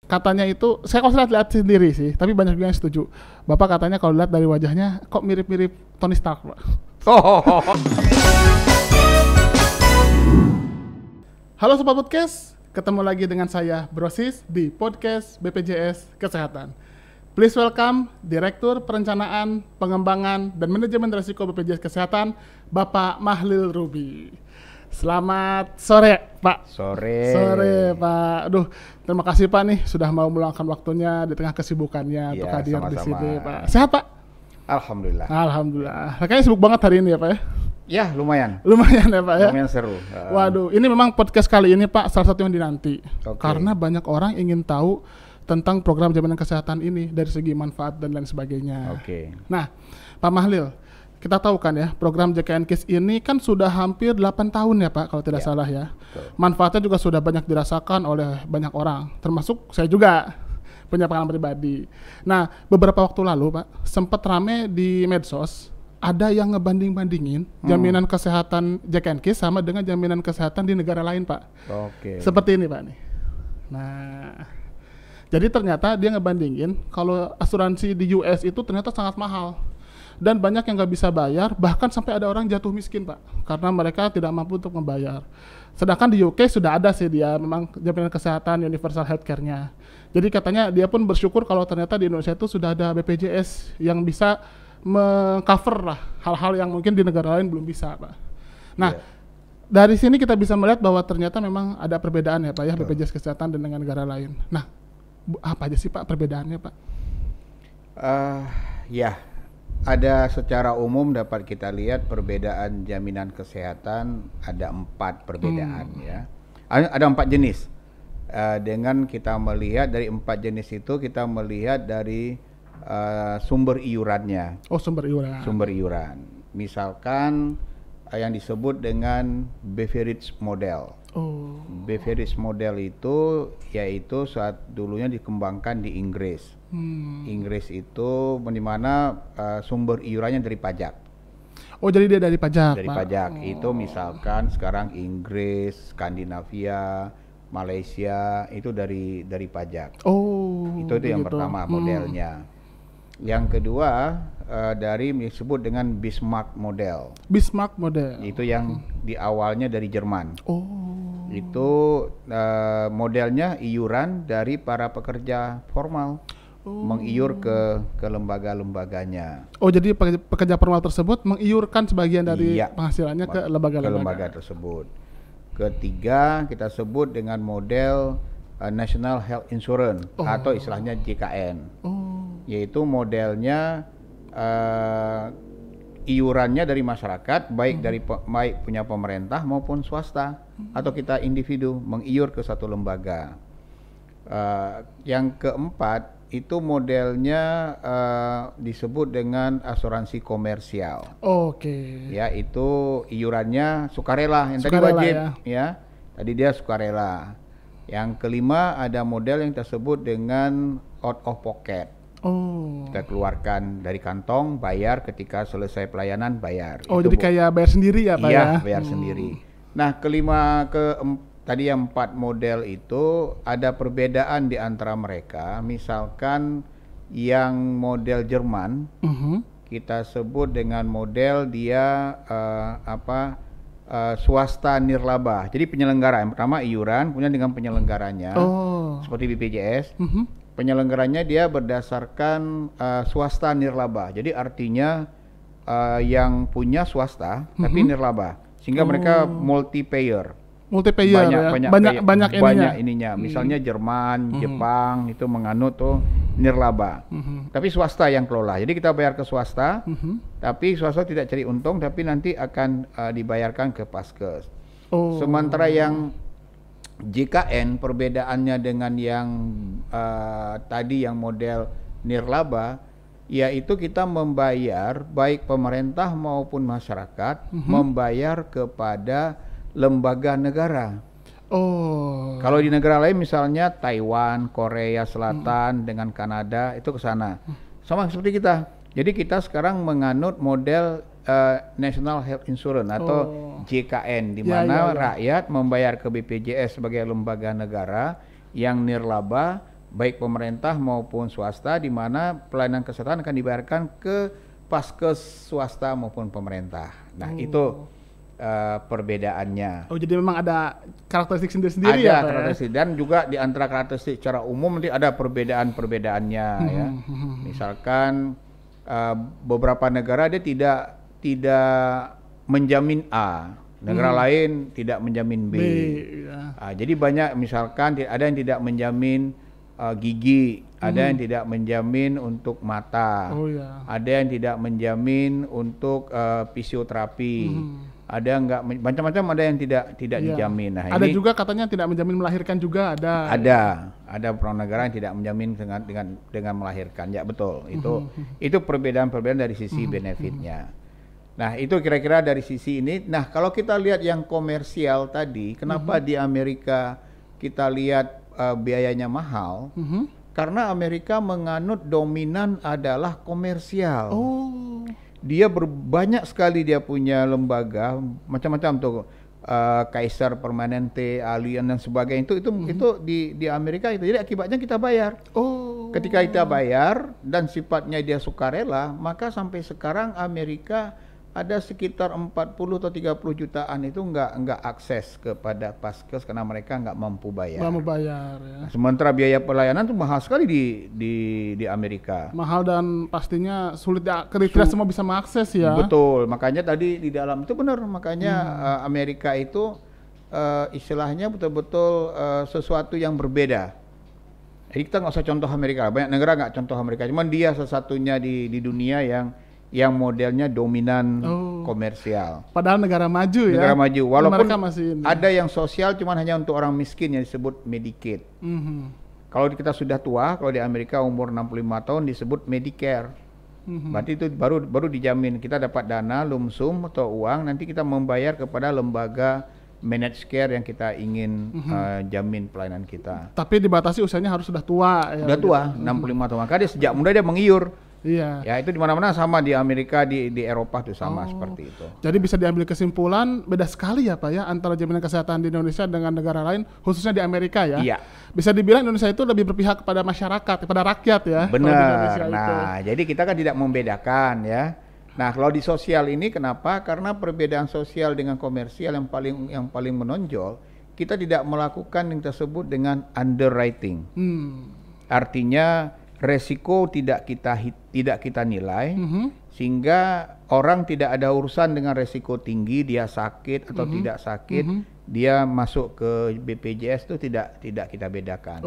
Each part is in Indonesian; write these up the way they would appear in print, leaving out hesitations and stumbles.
katanya itu, saya kalau lihat sendiri sih, tapi banyak juga yang setuju. Bapak katanya kalau lihat dari wajahnya kok mirip-mirip Tony Stark, Pak. Halo Sobat Podcast, ketemu lagi dengan saya Brosis di Podcast BPJS Kesehatan. Please welcome Direktur Perencanaan, Pengembangan, dan Manajemen Risiko BPJS Kesehatan, Bapak Mahlil Ruby. Selamat sore, Pak. Sore, Pak. Aduh, terima kasih Pak nih sudah mau meluangkan waktunya di tengah kesibukannya untuk hadir di sini, Pak. Sehat, Pak? Alhamdulillah. Alhamdulillah. Kayaknya sibuk banget hari ini ya, Pak ya? Ya, lumayan. Lumayan ya, Pak ya? Lumayan seru. Waduh, ini memang podcast kali ini, Pak, salah satu yang dinanti. Okay. Karena banyak orang ingin tahu tentang program jaminan kesehatan ini dari segi manfaat dan lain sebagainya. Oke. Nah, Pak Mahlil, kita tahu kan ya, program JKN KIS ini kan sudah hampir 8 tahun ya Pak, kalau tidak salah ya. Betul. Manfaatnya juga sudah banyak dirasakan oleh banyak orang, termasuk saya juga punya pengalaman pribadi. Nah, beberapa waktu lalu Pak, sempat rame di medsos, ada yang ngebanding-bandingin jaminan kesehatan JKN KIS sama dengan jaminan kesehatan di negara lain Pak. Oke. Seperti ini Pak nih. Nah, jadi ternyata dia ngebandingin kalau asuransi di US itu ternyata sangat mahal. Dan banyak yang nggak bisa bayar, bahkan sampai ada orang jatuh miskin Pak, karena mereka tidak mampu untuk membayar. Sedangkan di UK sudah ada sih dia memang jaminan kesehatan universal healthcare-nya. Jadi katanya dia pun bersyukur kalau ternyata di Indonesia itu sudah ada BPJS yang bisa meng-cover lah hal-hal yang mungkin di negara lain belum bisa Pak. Nah, dari sini kita bisa melihat bahwa ternyata memang ada perbedaan ya Pak ya, BPJS kesehatan dengan negara lain. Nah, apa aja sih Pak perbedaannya Pak? Ya. Ada secara umum dapat kita lihat perbedaan jaminan kesehatan ada 4 perbedaan ya. Ada 4 jenis. Dengan kita melihat dari 4 jenis itu kita melihat dari sumber iurannya. Oh, sumber iuran. Sumber iuran. Misalkan yang disebut dengan Beveridge model. Oh. Beveridge model itu yaitu saat dulunya dikembangkan di Inggris. Inggris itu di mana sumber iurannya dari pajak. Oh, jadi dia dari pajak. Dari Pak. pajak. Itu misalkan sekarang Inggris, Skandinavia, Malaysia itu dari pajak. Oh. Itu yang pertama modelnya. Yang kedua dari disebut dengan Bismarck model. Bismarck model. Itu yang di awalnya dari Jerman. Oh. Itu modelnya iuran dari para pekerja formal. Mengiur ke lembaga-lembaganya. Oh, jadi pekerja formal tersebut mengiurkan sebagian dari penghasilannya ke lembaga-lembaga tersebut. Ketiga, kita sebut dengan model National Health Insurance atau istilahnya JKN. Yaitu modelnya iurannya dari masyarakat, baik punya pemerintah maupun swasta, atau kita individu mengiur ke satu lembaga. Yang keempat itu modelnya disebut dengan asuransi komersial. Oke. Ya, itu iurannya sukarela. Yang tadi wajib ya. Tadi dia sukarela. Yang kelima ada model yang tersebut dengan out of pocket. Kita keluarkan dari kantong, bayar ketika selesai pelayanan, bayar. Oh, itu jadi kayak bayar sendiri ya Pak ya? Iya, bayar sendiri. Nah, tadi yang 4 model itu ada perbedaan di antara mereka. Misalkan yang model Jerman, kita sebut dengan model dia swasta nirlaba. Jadi penyelenggara yang pertama iuran, kemudian dengan penyelenggaranya seperti BPJS. Penyelenggaranya dia berdasarkan swasta nirlaba. Jadi artinya yang punya swasta tapi nirlaba, sehingga mereka multi payer banyak ininya. Misalnya Jerman, Jepang itu menganut tuh nirlaba. Tapi swasta yang kelola. Jadi kita bayar ke swasta, tapi swasta tidak cari untung, tapi nanti akan dibayarkan ke Paskes. Sementara yang JKN perbedaannya dengan yang tadi yang model nirlaba, yaitu kita membayar baik pemerintah maupun masyarakat membayar kepada lembaga negara. Kalau di negara lain misalnya Taiwan, Korea Selatan dengan Kanada itu ke sana. Sama seperti kita. Jadi kita sekarang menganut model National Health Insurance atau JKN, di mana rakyat membayar ke BPJS sebagai lembaga negara yang nirlaba, baik pemerintah maupun swasta, di mana pelayanan kesehatan akan dibayarkan ke Paskes swasta maupun pemerintah. Nah, itu perbedaannya. Oh, jadi memang ada karakteristik sendiri-sendiri ya, Pak? Ada karakteristik, dan juga di antara karakteristik secara umum nanti ada perbedaan-perbedaannya ya. Misalkan beberapa negara dia tidak menjamin A, negara lain tidak menjamin B. Ya. Jadi banyak, misalkan ada yang tidak menjamin gigi, ada yang tidak menjamin untuk mata, ada yang tidak menjamin untuk fisioterapi, ada nggak macam-macam, ada yang tidak dijamin. Nah, ada ini juga katanya tidak menjamin melahirkan juga ada. Ada beberapa negara yang tidak menjamin dengan melahirkan. Ya betul, itu perbedaan-perbedaan dari sisi benefitnya. Nah, itu kira-kira dari sisi ini. Nah, kalau kita lihat yang komersial tadi, kenapa di Amerika kita lihat biayanya mahal? Karena Amerika menganut dominan adalah komersial. Dia banyak sekali, dia punya lembaga macam-macam tuh, Kaiser Permanente, Allianz dan sebagainya. Itu di Amerika itu. Jadi akibatnya kita bayar. Ketika kita bayar dan sifatnya dia sukarela, maka sampai sekarang Amerika ada sekitar 40 atau 30 jutaan itu nggak akses kepada Paskes karena mereka nggak mampu bayar. Ya. Sementara biaya pelayanan itu mahal sekali di Amerika. Mahal dan pastinya sulit tidak semua bisa mengakses ya. Betul, makanya tadi di dalam itu benar, makanya Amerika itu istilahnya betul-betul sesuatu yang berbeda. Jadi kita nggak usah contoh Amerika, banyak negara nggak contoh Amerika, cuman dia satu-satunya di dunia yang modelnya dominan komersial. Padahal negara maju ya. Negara maju, walaupun masih ada yang sosial, cuman hanya untuk orang miskin yang disebut Medicaid. Kalau kita sudah tua, kalau di Amerika umur 65 tahun disebut Medicare. Berarti itu baru dijamin kita dapat dana lump sum atau uang, nanti kita membayar kepada lembaga managed care yang kita ingin jamin pelayanan kita. Tapi dibatasi usianya harus sudah tua ya. Sudah tua, 65 tahun. Maka dia sejak muda dia mengiur. Iya. Ya, itu di mana-mana sama, di Amerika, di Eropa tuh sama seperti itu. Jadi bisa diambil kesimpulan beda sekali ya Pak ya antara jaminan kesehatan di Indonesia dengan negara lain, khususnya di Amerika ya. Iya. Bisa dibilang Indonesia itu lebih berpihak kepada masyarakat, kepada rakyat ya. Benar. Nah, jadi kita kan tidak membedakan ya. Nah, kalau di sosial ini kenapa? Karena perbedaan sosial dengan komersial yang paling menonjol, kita tidak melakukan yang tersebut dengan underwriting. Artinya resiko tidak kita nilai, sehingga orang tidak ada urusan dengan resiko tinggi, dia sakit atau tidak sakit, dia masuk ke BPJS itu tidak kita bedakan.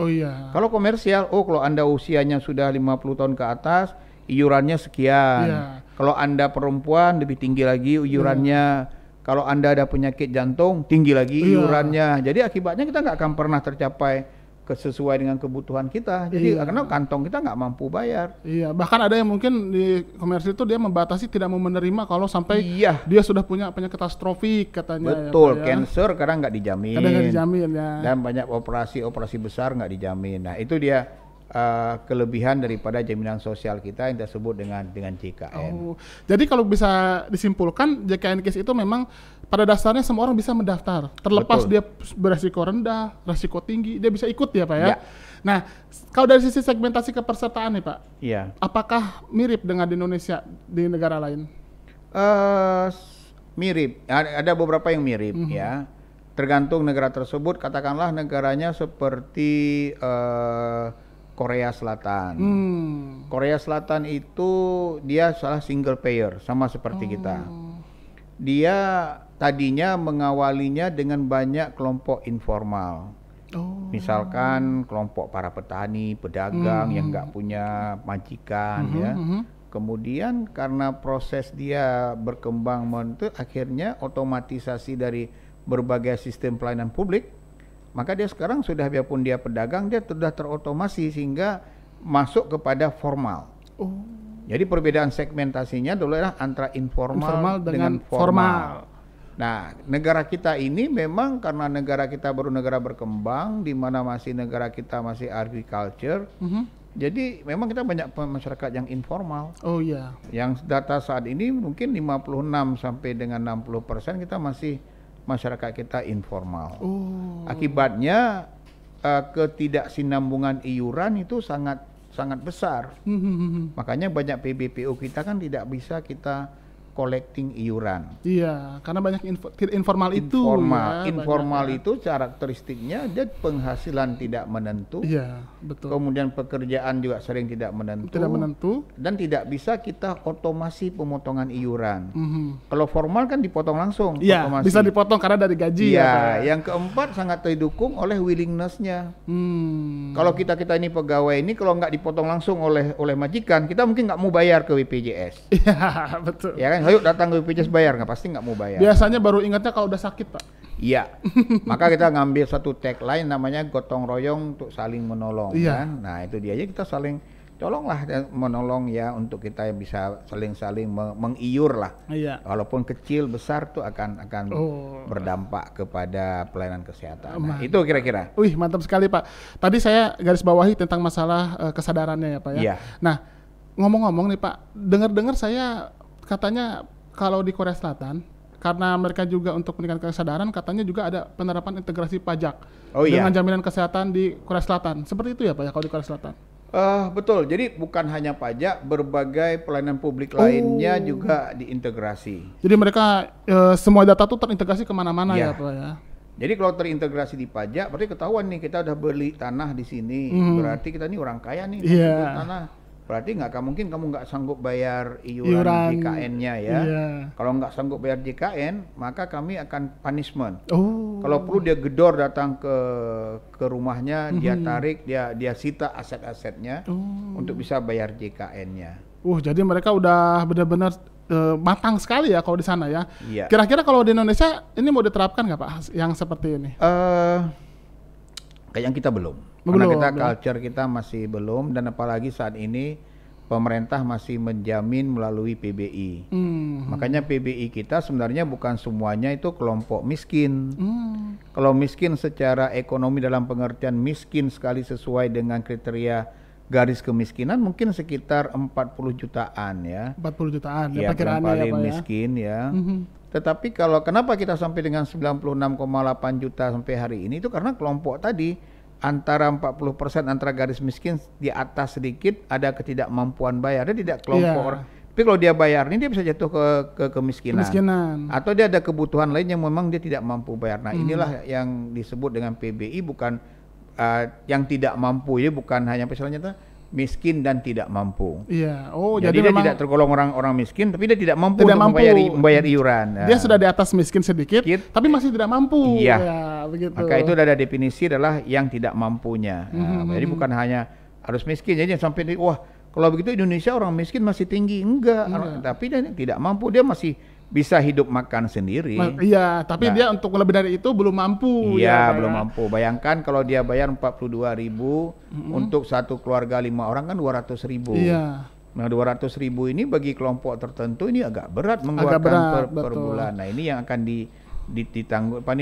Kalau komersial, kalau Anda usianya sudah 50 tahun ke atas, iurannya sekian. Kalau Anda perempuan lebih tinggi lagi iurannya. Kalau Anda ada penyakit jantung, tinggi lagi iurannya. Jadi akibatnya kita nggak akan pernah tercapai sesuai dengan kebutuhan kita. Jadi karena kantong kita nggak mampu bayar. Bahkan ada yang mungkin di komersil itu dia membatasi tidak mau menerima kalau sampai dia sudah punya penyakit katastrofik katanya. Betul, cancer kadang nggak dijamin. Kadang nggak dijamin ya. Dan banyak operasi besar nggak dijamin. Nah, itu dia kelebihan daripada jaminan sosial kita yang disebut dengan JKN. Jadi kalau bisa disimpulkan, JKN Case itu memang pada dasarnya semua orang bisa mendaftar, terlepas dia beresiko rendah, resiko tinggi, dia bisa ikut ya Pak ya. Nah, kalau dari sisi segmentasi kepesertaan nih Pak, apakah mirip dengan di Indonesia di negara lain? Mirip, ada beberapa yang mirip ya. Tergantung negara tersebut, katakanlah negaranya seperti Korea Selatan. Korea Selatan itu dia salah single payer, sama seperti kita. Dia tadinya mengawalinya dengan banyak kelompok informal. Misalkan kelompok para petani, pedagang yang nggak punya majikan ya. Kemudian karena proses dia berkembang akhirnya otomatisasi dari berbagai sistem pelayanan publik, maka dia sekarang sudah, biarpun dia pedagang, dia sudah terotomasi sehingga masuk kepada formal. Jadi perbedaan segmentasinya dulu adalah antara informal dengan formal. Nah, negara kita ini memang karena negara kita baru negara berkembang, di mana negara kita masih agriculture, jadi memang kita banyak masyarakat yang informal. Yang data saat ini mungkin 56 sampai dengan 60% kita masih masyarakat kita informal. Akibatnya ketidaksinambungan iuran itu sangat besar. Makanya banyak PBPU kita kan tidak bisa kita collecting iuran. Iya, karena banyak informal itu. Informal itu karakteristiknya dia penghasilan tidak menentu. Iya, betul. Kemudian pekerjaan juga sering tidak menentu. Dan tidak bisa kita otomasi pemotongan iuran. Kalau formal kan dipotong langsung. Iya, bisa dipotong karena dari gaji. Iya, yang keempat sangat didukung oleh willingness-nya. Kalau kita ini pegawai ini kalau nggak dipotong langsung oleh majikan, kita mungkin nggak mau bayar ke BPJS. Iya, betul. Ya kan, ayo datang ke BPJS bayar, nggak, pasti nggak mau bayar. Biasanya baru ingatnya kalau udah sakit, Pak. Iya, maka kita ngambil satu tagline namanya gotong royong untuk saling menolong. Iya. Kan? Nah itu dia aja, kita saling tolonglah dan menolong ya, untuk kita bisa saling mengiur lah. Iya. Walaupun kecil besar tuh akan berdampak kepada pelayanan kesehatan. Nah, itu kira-kira. Wih, mantap sekali, Pak. Tadi saya garis bawahi tentang masalah kesadarannya ya, Pak ya. Iya. Nah, ngomong-ngomong nih, Pak, dengar-dengar saya katanya kalau di Korea Selatan, karena mereka juga untuk meningkatkan kesadaran, katanya juga ada penerapan integrasi pajak dengan jaminan kesehatan di Korea Selatan. Seperti itu ya, Pak ya, kalau di Korea Selatan? Betul, jadi bukan hanya pajak, berbagai pelayanan publik lainnya juga diintegrasi. Jadi mereka semua data tuh terintegrasi kemana-mana ya, Pak ya? Jadi kalau terintegrasi di pajak, berarti ketahuan nih kita udah beli tanah di sini, berarti kita ini orang kaya nih, beli tanah. Berarti mungkin kamu nggak sanggup bayar iuran JKN-nya ya. Kalau nggak sanggup bayar JKN, maka kami akan punishment. Kalau perlu dia gedor datang ke rumahnya, dia tarik, dia sita aset-asetnya untuk bisa bayar JKN-nya. Jadi mereka udah benar-benar matang sekali ya kalau di sana ya. Iya. Kira-kira kalau di Indonesia ini mau diterapkan nggak, Pak, yang seperti ini? Kayaknya kita belum. Karena culture kita masih belum, dan apalagi saat ini pemerintah masih menjamin melalui PBI. Makanya PBI kita sebenarnya bukan semuanya itu kelompok miskin. Kalau miskin secara ekonomi dalam pengertian miskin sekali sesuai dengan kriteria garis kemiskinan mungkin sekitar 40 jutaan ya. 40 jutaan ya, yang paling miskin ya. Tetapi kenapa kita sampai dengan 96,8 juta sampai hari ini, itu karena kelompok tadi antara 40% antara garis miskin di atas sedikit ada ketidakmampuan bayar. Dia tidak kelompok orang. Tapi kalau dia bayar ini dia bisa jatuh ke kemiskinan. Atau dia ada kebutuhan lain yang memang dia tidak mampu bayar. Nah, inilah yang disebut dengan PBI, bukan yang tidak mampu. Jadi bukan hanya misalnya miskin dan tidak mampu. Iya. Jadi dia tidak tergolong orang miskin, tapi dia tidak mampu untuk membayar iuran. Dia sudah di atas miskin sedikit, tapi masih tidak mampu. Iya. Ya, begitu. Maka itu ada definisi adalah yang tidak mampunya. Jadi bukan hanya harus miskin. Jadi sampai kalau begitu Indonesia orang miskin masih tinggi. Enggak. Tapi dia tidak mampu, dia masih bisa hidup makan sendiri. Iya, tapi dia untuk lebih dari itu belum mampu. Iya, belum mampu. Bayangkan kalau dia bayar 42.000 untuk satu keluarga 5 orang kan 200.000. Iya. Nah, 200.000 ini bagi kelompok tertentu ini agak berat mengeluarkan per bulan. Nah, ini yang akan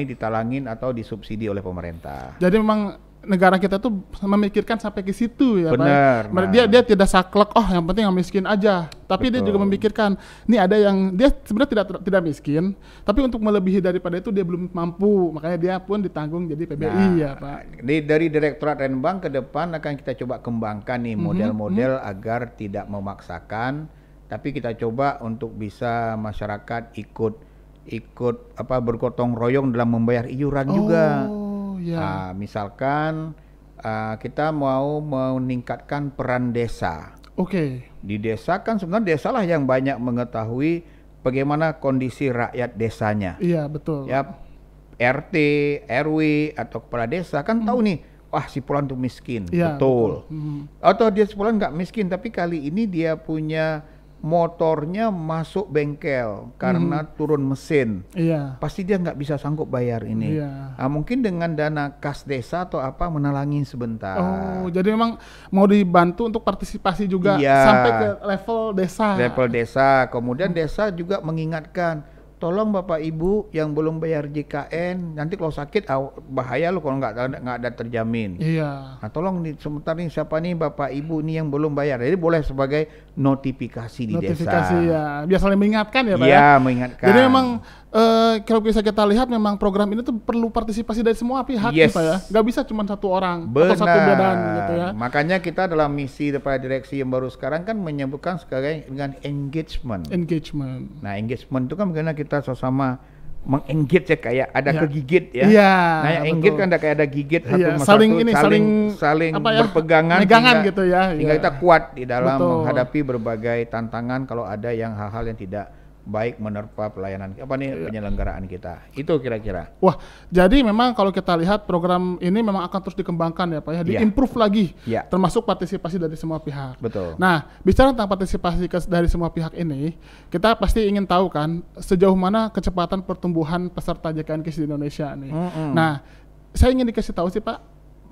ditalangin atau disubsidi oleh pemerintah. Jadi memang negara kita tuh memikirkan sampai ke situ ya, Benar. Pak. Dia tidak saklek, yang penting yang miskin aja. Tapi dia juga memikirkan, ini ada yang dia sebenarnya tidak miskin, tapi untuk melebihi daripada itu dia belum mampu, makanya dia pun ditanggung jadi PBI ya, Pak. Dari Direktorat Renbank ke depan akan kita coba kembangkan nih model-model agar tidak memaksakan, tapi kita coba untuk bisa masyarakat ikut bergotong royong dalam membayar iuran juga. Ya. Misalkan kita mau meningkatkan peran desa. Di desa kan sebenarnya desa lah yang banyak mengetahui bagaimana kondisi rakyat desanya. Iya, betul. Ya, RT, RW atau kepala desa kan tahu nih, si fulan tuh miskin. Ya, betul. Atau dia fulan nggak miskin, tapi kali ini dia punya motornya masuk bengkel karena turun mesin. Iya. Pasti dia nggak bisa sanggup bayar ini. Iya. Mungkin dengan dana kas desa atau menalangi sebentar. Jadi memang mau dibantu untuk partisipasi juga sampai ke level desa. Level desa. Kemudian desa juga mengingatkan, tolong Bapak Ibu yang belum bayar JKN, nanti kalau sakit bahaya lo kalau nggak ada terjamin. Iya. Nah, tolong sebentar nih siapa nih Bapak Ibu nih yang belum bayar. Jadi boleh sebagai notifikasi di desa. Notifikasi ya, biar saling mengingatkan ya Pak ya. Iya, mengingatkan. Jadi memang kalau bisa kita lihat memang program ini tuh perlu partisipasi dari semua pihak Yes. Pak ya. Nggak bisa cuma satu orang Benar. atau satu badan gitu ya. Makanya kita dalam misi daripada direksi yang baru sekarang kan menyebutkan sebagai dengan engagement. Engagement. Nah, engagement itu kan bagaimana kita sama-sama meng-engage ya, kayak ada Iya. kegigit ya. Iya. Nah, yang engage kan ada kayak ada gigit satu Iya, sama saling satu, ini, saling apa ya, berpegangan, megangan sehingga- gitu ya. sehingga Iya. kita kuat di dalam Betul. menghadapi berbagai tantangan kalau ada yang hal-hal yang tidak baik menerpa pelayanan penyelenggaraan kita. Itu kira-kira. Wah, jadi memang kalau kita lihat program ini memang akan terus dikembangkan ya Pak ya, Iya. diimprove lagi, Iya. termasuk partisipasi dari semua pihak. Betul. Nah, bicara tentang partisipasi dari semua pihak ini, kita pasti ingin tahu kan sejauh mana kecepatan pertumbuhan peserta JKN KIS di Indonesia nih. Nah, saya ingin dikasih tahu sih Pak,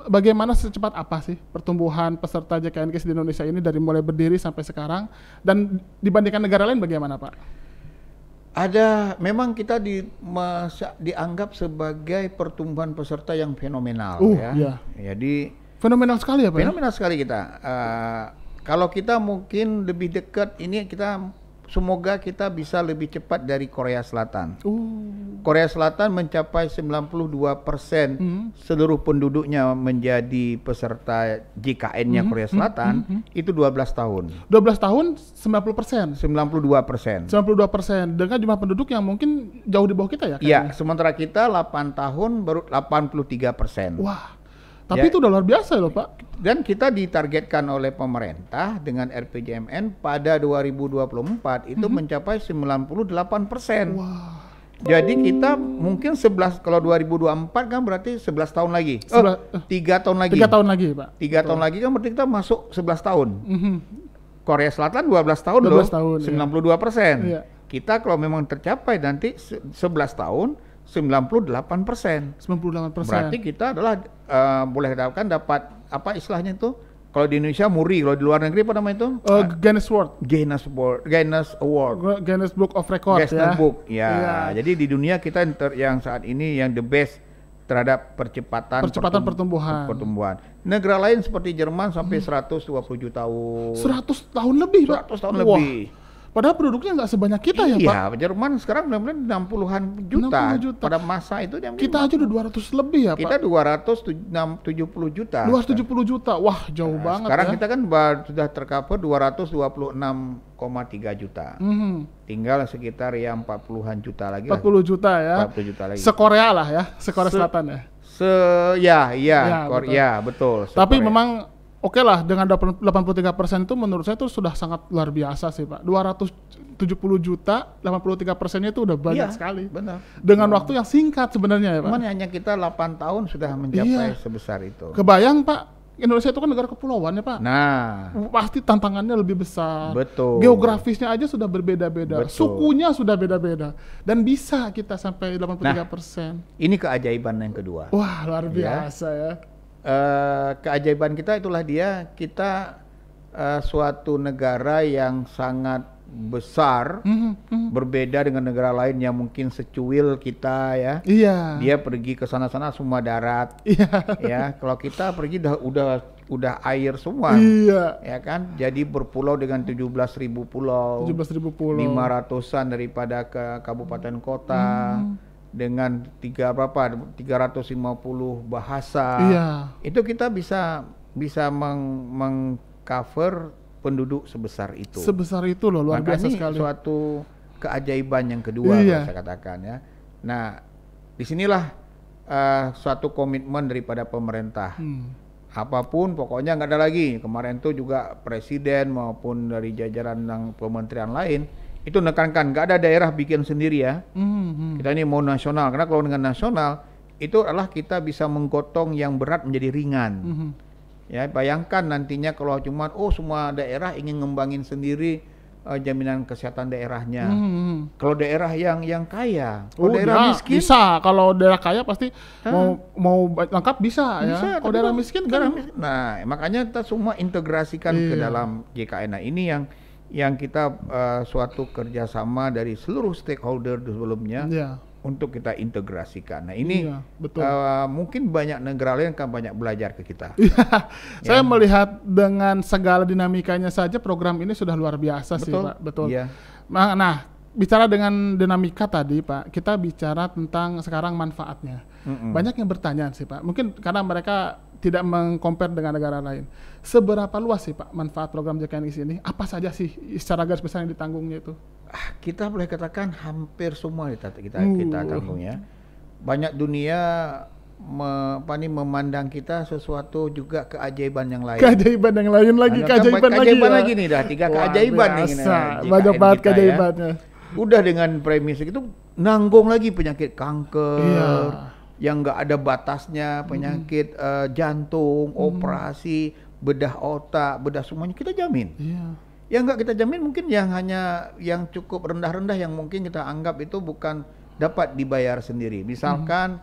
bagaimana secepat apa sih pertumbuhan peserta JKN KIS di Indonesia ini dari mulai berdiri sampai sekarang, dan dibandingkan negara lain bagaimana Pak? Memang kita dianggap sebagai pertumbuhan peserta yang fenomenal ya. Iya. Jadi Fenomenal sekali ya Pak ya? fenomenal sekali kita. Kalau kita mungkin lebih dekat ini semoga kita bisa lebih cepat dari Korea Selatan. Korea Selatan mencapai 92% seluruh penduduknya menjadi peserta JKN-nya Korea Selatan itu 12 tahun. 12 tahun 90%. 92%. 92% dengan jumlah penduduk yang mungkin jauh di bawah kita ya? Iya, sementara kita 8 tahun baru 83%. Wah, tapi itu udah luar biasa loh Pak. Dan kita ditargetkan oleh pemerintah dengan RPJMN pada 2024 itu mencapai 98%. Wah. Jadi kita mungkin 11, kalau 2024 kan berarti 11 tahun lagi. 3 tahun lagi. 3 tahun lagi Pak. 3 tahun lagi kan berarti kita masuk 11 tahun. Korea Selatan 12 tahun 12 loh, tahun, 92%. Iya. Kita kalau memang tercapai nanti 11 tahun 98%. 98%. Berarti kita adalah boleh dapat apa istilahnya itu? Kalau di Indonesia MURI, kalau di luar negeri apa namanya itu? Guinness World. Guinness Award. Guinness Book of Record Guinness ya. Book. Ya. Iya. Jadi di dunia kita yang saat ini yang the best terhadap percepatan pertumbuhan. Negara lain seperti Jerman sampai 120 tahun. 100 tahun lebih Pak. 100 tahun Wah. lebih. Padahal penduduknya nggak sebanyak kita ya Pak. Iya, Jerman sekarang benar-benar 60-an juta. 60 juta. Pada masa itu Kita aja udah 200 lebih ya Pak. kita 270 juta. 270 juta. Wah, jauh banget Sekarang ya. kita kan sudah tercover 226,3 juta. Tinggal sekitar ya 40-an juta lagi 40 juta ya. 40 juta lagi. Se-Korea lah ya, se-Korea Selatan ya. Betul. Tapi Se-Korea. memang oke lah, dengan 83% itu menurut saya itu sudah sangat luar biasa sih Pak. 270 juta, 83%-nya itu udah banyak Iya, sekali. benar. Dengan waktu yang singkat sebenarnya ya Pak. Cuman hanya kita 8 tahun sudah mencapai Iya. sebesar itu. Kebayang Pak, Indonesia itu kan negara kepulauan ya Pak. Nah, Pasti tantangannya lebih besar. betul. Geografisnya aja sudah berbeda-beda. Betul. Sukunya sudah beda-beda. Dan bisa kita sampai 83%. Ini keajaiban yang kedua. Wah, luar biasa ya. Keajaiban kita itulah kita suatu negara yang sangat besar, berbeda dengan negara lain yang mungkin secuil kita ya. Iya. Dia pergi ke sana-sana semua darat. Iya. Ya, kalau kita pergi udah air semua. Iya. Ya kan? Jadi berpulau dengan 17.000 pulau. 17.000 pulau. 500-an daripada ke kabupaten kota. Dengan 350 bahasa. Iya. Itu kita bisa mengcover penduduk sebesar itu. Sebesar itu loh, luar Maka biasa ini sekali. suatu keajaiban yang kedua, Iya. saya katakan ya. Nah, disinilah suatu komitmen daripada pemerintah. Apapun, pokoknya nggak ada lagi. Kemarin tuh juga presiden maupun dari jajaran yang kementerian lain itu menekankan nggak ada daerah bikin sendiri ya. Kita ini mau nasional, karena kalau dengan nasional itu adalah kita bisa menggotong yang berat menjadi ringan. Ya, bayangkan nantinya kalau cuma semua daerah ingin ngembangin sendiri jaminan kesehatan daerahnya. Kalau daerah yang kaya, kalau daerah miskin bisa. Kalau daerah kaya pasti mau lengkap bisa ya. Kalau daerah miskin kan. Nah, makanya kita semua integrasikan ke dalam JKN. Nah, ini yang kita suatu kerjasama dari seluruh stakeholder sebelumnya untuk kita integrasikan. Nah ini betul. Mungkin banyak negara lain akan banyak belajar ke kita. Saya melihat dengan segala dinamikanya saja program ini sudah luar biasa sih Pak. Betul. Iya. Nah, bicara dengan dinamika tadi Pak, kita bicara tentang sekarang manfaatnya. Banyak yang bertanya sih Pak, mungkin karena mereka tidak meng-compare dengan negara lain. Seberapa luas sih Pak manfaat program JKNIS ini? Apa saja sih secara garis besar yang ditanggungnya itu? Kita boleh katakan hampir semua kita tanggung ya. Banyak dunia memandang kita sesuatu juga keajaiban yang lain. Keajaiban yang lain lagi, keajaiban lagi nih dah 3 keajaiban nih. Banyak banget keajaibannya. Udah dengan premis itu nanggung lagi penyakit kanker. Yang nggak ada batasnya, penyakit jantung, operasi, bedah otak, bedah semuanya kita jamin. Yang nggak kita jamin mungkin yang cukup rendah-rendah yang mungkin kita anggap itu bukan dapat dibayar sendiri. Misalkan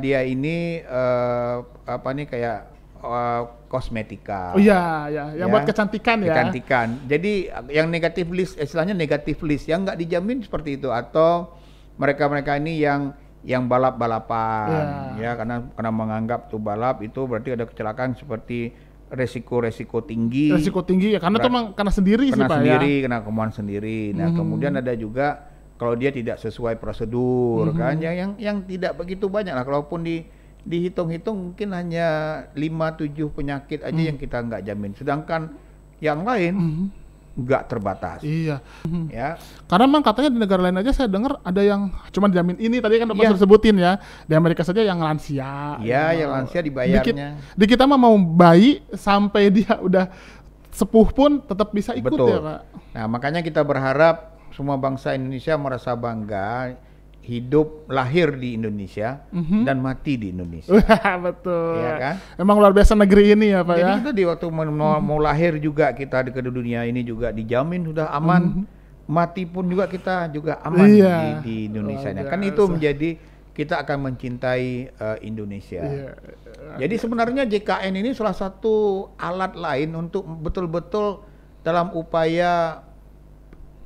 dia ini kayak kosmetika. Yang buat kecantikan ya. Kecantikan. Jadi yang negatif list, istilahnya negatif list, yang nggak dijamin seperti itu. Atau mereka-mereka ini yang balap-balapan, ya karena menganggap tuh balap itu berarti ada kecelakaan seperti resiko tinggi. Resiko tinggi ya karena karena sendiri sih Pak ya. Kena kemauan sendiri. Nah kemudian ada juga kalau dia tidak sesuai prosedur kan, yang tidak begitu banyak lah. Kalaupun dihitung-hitung mungkin hanya 5-7 penyakit aja yang kita nggak jamin. Sedangkan yang lain nggak terbatas. Iya. Ya. Karena memang katanya di negara lain aja saya dengar ada yang cuma dijamin ini tadi kan Bapak sebutin ya. Di Amerika saja yang lansia. Iya, yang lansia dibayarnya. Di kita mah mau bayi sampai dia udah sepuh pun tetap bisa ikut. Betul. Ya Pak. Nah makanya kita berharap semua bangsa Indonesia merasa bangga hidup lahir di Indonesia dan mati di Indonesia. Betul. Iya kan? Emang luar biasa negeri ini ya Pak. Jadi kita di waktu mau lahir juga kita ke dunia ini juga dijamin sudah aman. Mati pun juga kita juga aman di Indonesia. Kan itu menjadi kita akan mencintai Indonesia. Jadi sebenarnya JKN ini salah satu alat lain untuk betul-betul dalam upaya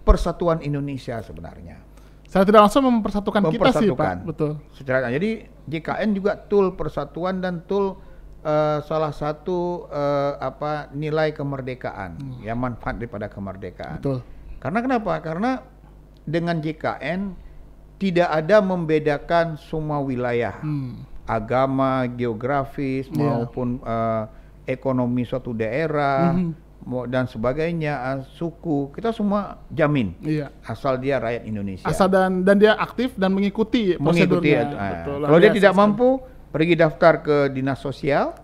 persatuan Indonesia sebenarnya. Saya tidak langsung mempersatukan kita sih Pak. Betul. Jadi JKN juga tool persatuan dan tool salah satu nilai kemerdekaan, ya manfaat daripada kemerdekaan. Betul. Karena kenapa? Karena dengan JKN tidak ada membedakan semua wilayah, agama, geografis maupun ekonomi suatu daerah. Dan sebagainya, suku, kita semua jamin. Asal dia rakyat Indonesia. Asal dan dia aktif dan mengikuti prosedurnya. Betul. Kalau dia tidak mampu, pergi daftar ke dinas sosial.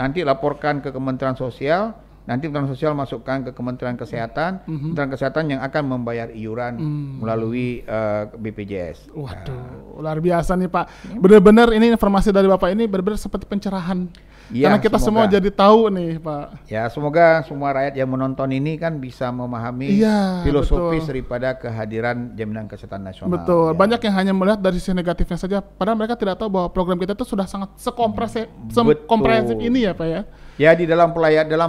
Nanti laporkan ke Kementerian Sosial. Nanti Kementerian Sosial masukkan ke Kementerian Kesehatan. Kementerian Kesehatan yang akan membayar iuran melalui BPJS. Waduh, luar biasa nih Pak. Benar-benar ini informasi dari Bapak ini benar-benar seperti pencerahan. Karena kita semua jadi tahu nih Pak. Ya semoga semua rakyat yang menonton ini kan bisa memahami filosofis daripada kehadiran Jaminan Kesehatan Nasional. Betul. Banyak yang hanya melihat dari sisi negatifnya saja, padahal mereka tidak tahu bahwa program kita itu sudah sangat komprehensif ini ya Pak ya. Ya di dalam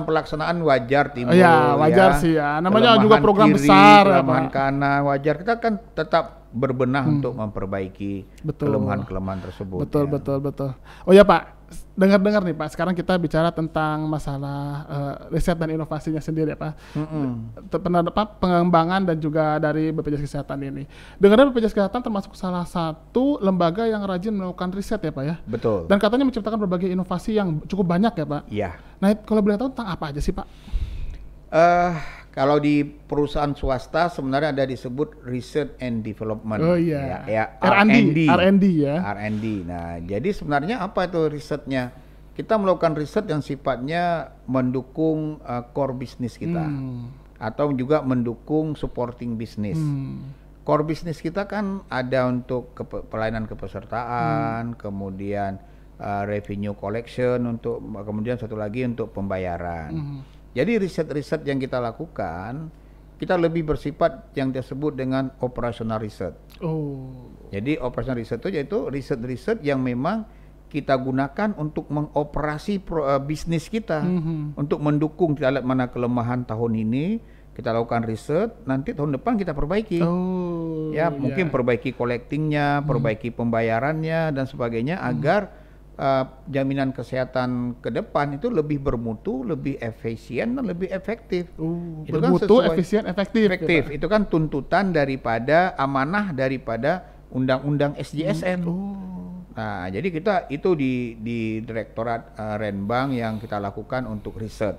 pelaksanaan wajar timbul. Wajar sih ya. Namanya juga program besar. Kelemahan kanan wajar. Kita kan tetap berbenah untuk memperbaiki kelemahan-kelemahan tersebut. Betul. Oh ya Pak, dengar-dengar nih Pak, sekarang kita bicara tentang masalah riset dan inovasinya sendiri ya Pak. Pengembangan dan juga dari BPJS Kesehatan ini. Dengarnya BPJS Kesehatan termasuk salah satu lembaga yang rajin melakukan riset ya Pak ya. Betul. Dan katanya menciptakan berbagai inovasi yang cukup banyak ya Pak. Iya. Nah kalau boleh tahu tentang apa aja sih Pak? Kalau di perusahaan swasta sebenarnya ada disebut Research and Development. R&D ya. R&D. Nah, jadi sebenarnya apa itu risetnya? Kita melakukan riset yang sifatnya mendukung core bisnis kita. Atau juga mendukung supporting bisnis. Core bisnis kita kan ada untuk pelayanan kepesertaan, kemudian revenue collection, kemudian satu lagi untuk pembayaran. Jadi riset-riset yang kita lakukan, kita lebih bersifat yang disebut dengan operational research. Jadi operational research itu yaitu riset-riset yang memang kita gunakan untuk mengoperasi bisnis kita, untuk mendukung kita lihat mana kelemahan tahun ini, kita lakukan riset, nanti tahun depan kita perbaiki. Oh, Ya, mungkin perbaiki collectingnya, perbaiki pembayarannya dan sebagainya agar jaminan kesehatan ke depan itu lebih bermutu, lebih efisien dan lebih efektif. Itu kan bermutu, sesuai- efisien, efektif. efektif. Gitu. Itu kan tuntutan daripada amanah daripada undang-undang SJSN. Nah, jadi kita itu di Direktorat Renbank yang kita lakukan untuk riset.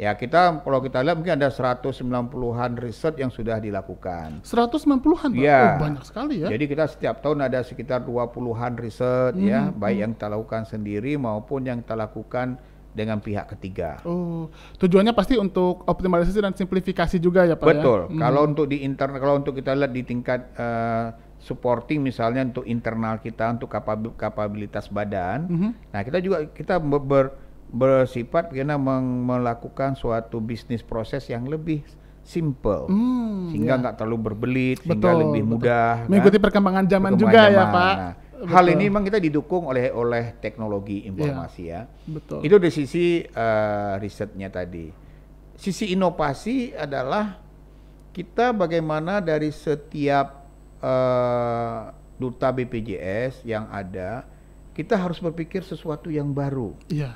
Ya, kalau kita lihat mungkin ada 190-an riset yang sudah dilakukan. 190-an, Pak? Ya. Oh, banyak sekali ya. Jadi kita setiap tahun ada sekitar 20-an riset ya, baik yang kita lakukan sendiri maupun yang kita lakukan dengan pihak ketiga. Oh, tujuannya pasti untuk optimalisasi dan simplifikasi juga ya, Pak? Betul. Ya? Kalau untuk di internal, kalau untuk kita lihat di tingkat supporting misalnya untuk internal kita untuk kapabilitas badan, nah kita juga bersifat karena melakukan suatu bisnis proses yang lebih simple, sehingga nggak terlalu berbelit, sehingga lebih mudah. Mengikuti perkembangan zaman juga ya, Pak. Nah, hal ini memang kita didukung oleh teknologi informasi ya. Betul. Itu dari sisi risetnya tadi. Sisi inovasi adalah kita bagaimana dari setiap duta BPJS yang ada, kita harus berpikir sesuatu yang baru. Iya.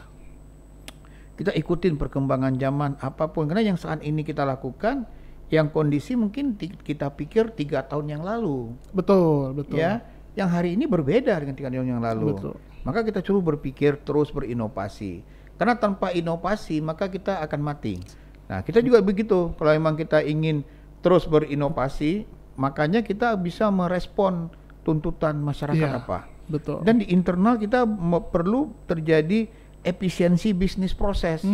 Kita ikutin perkembangan zaman apapun, karena yang saat ini kita lakukan yang kondisi mungkin kita pikir 3 tahun yang lalu. Betul. Ya, yang hari ini berbeda dengan 3 tahun yang lalu. Betul. Maka kita coba berpikir terus berinovasi. Karena tanpa inovasi maka kita akan mati. Nah, kita juga begitu. Kalau memang kita ingin terus berinovasi, makanya kita bisa merespon tuntutan masyarakat apa. Betul. Dan di internal kita perlu terjadi efisiensi bisnis proses.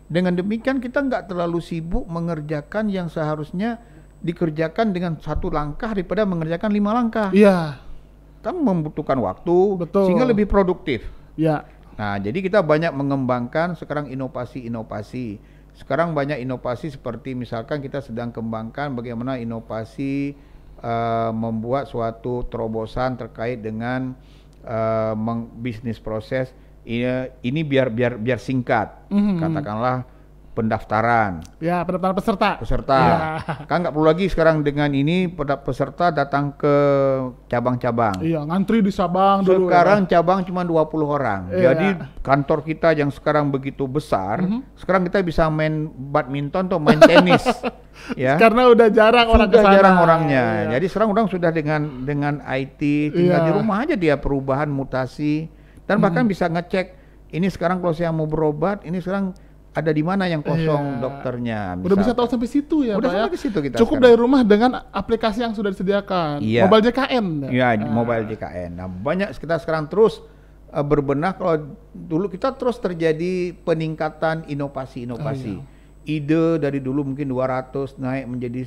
Dengan demikian kita nggak terlalu sibuk mengerjakan yang seharusnya dikerjakan dengan 1 langkah daripada mengerjakan 5 langkah. Iya. Kan membutuhkan waktu, Betul. sehingga lebih produktif. Ya. Nah, jadi kita banyak mengembangkan sekarang inovasi-inovasi. Sekarang banyak inovasi seperti misalkan kita sedang kembangkan bagaimana inovasi membuat suatu terobosan terkait dengan bisnis proses. Ini biar singkat, katakanlah pendaftaran. Ya, pendaftaran peserta. Ya. Ya. Kan nggak perlu lagi sekarang dengan ini peserta datang ke cabang-cabang. Iya, ngantri di Sabang dulu. Sekarang cabang cuma 20 orang. Iya. Jadi kantor kita yang sekarang begitu besar, sekarang kita bisa main badminton atau main tenis. Ya. Karena udah jarang orang Sudah kesana. jarang orangnya. Iya. Jadi sekarang orang sudah dengan IT, tinggal Iya. di rumah aja dia perubahan mutasi dan bahkan bisa ngecek ini sekarang kalau saya mau berobat, ini sekarang ada di mana yang kosong dokternya. Udah bisa tahu sampai situ ya, Udah Pak, sampai ya? ke situ kita Cukup sekarang. dari rumah dengan aplikasi yang sudah disediakan. Iya. Mobile JKN. Iya, mobile JKN. Nah, banyak kita sekarang terus berbenah. Kalau dulu kita terus terjadi peningkatan inovasi-inovasi. Ide dari dulu mungkin 200 naik menjadi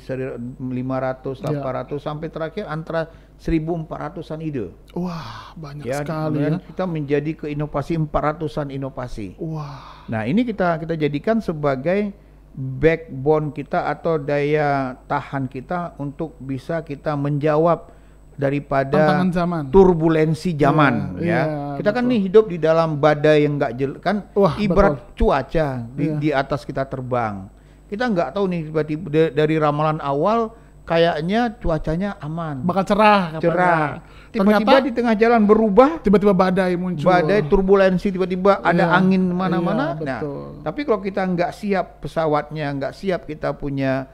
500, 800 sampai terakhir antara 1.400-an ide. Wah, banyak Ya, sekali kemudian ya. kita menjadi ke inovasi 400-an inovasi. Wah. Nah, ini kita jadikan sebagai backbone kita atau daya tahan kita untuk bisa kita menjawab daripada Tantangan zaman. turbulensi zaman Iya, ya. iya, Kita kan nih hidup di dalam badai yang enggak jelas kan. Wah, Ibarat cuaca Iya. di atas kita terbang. Kita nggak tahu nih tiba-tiba dari ramalan awal kayaknya cuacanya aman, Bakal cerah. cerah. Ternyata Tiba-tiba di tengah jalan berubah, tiba-tiba badai muncul. badai, turbulensi, tiba-tiba ada Iya, angin mana-mana. iya, Nah, betul. tapi kalau kita nggak siap pesawatnya, nggak siap kita punya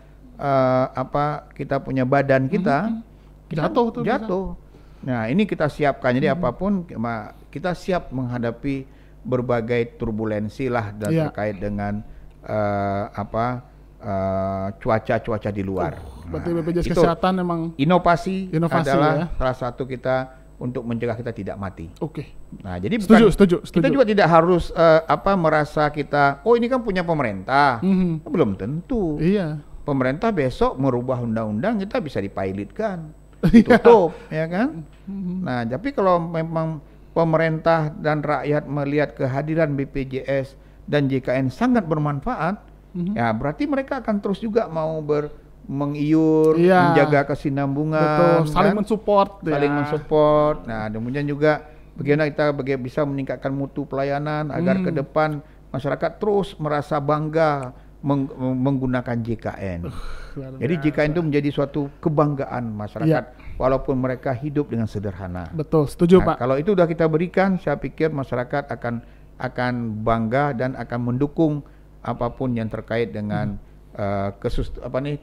kita punya badan kita, kita Jatuh tuh bisa. jatuh. Nah, ini kita siapkan. Jadi apapun kita siap menghadapi berbagai turbulensi lah dan Iya. terkait dengan cuaca-cuaca di luar. Berarti Nah, BPJS itu Kesehatan memang inovasi ya. adalah salah satu kita untuk mencegah kita tidak mati. oke. Nah, jadi Setuju. kita juga tidak harus merasa kita, oh ini kan punya pemerintah. Belum tentu. Iya. Pemerintah besok merubah undang-undang, kita bisa dipilotkan, Iya. ditutup, ya kan? Nah, tapi kalau memang pemerintah dan rakyat melihat kehadiran BPJS dan JKN sangat bermanfaat, ya berarti mereka akan terus juga mau mengiur, Iya. menjaga kesinambungan, Betul, saling kan? mensupport Saling ya. mensupport. Nah, kemudian juga bagaimana kita bisa meningkatkan mutu pelayanan agar ke depan masyarakat terus merasa bangga menggunakan JKN. Luar Jadi biasa. JKN itu menjadi suatu kebanggaan masyarakat walaupun mereka hidup dengan sederhana. Betul, setuju Nah, Pak. kalau itu sudah kita berikan, saya pikir masyarakat akan bangga dan akan mendukung apapun yang terkait dengan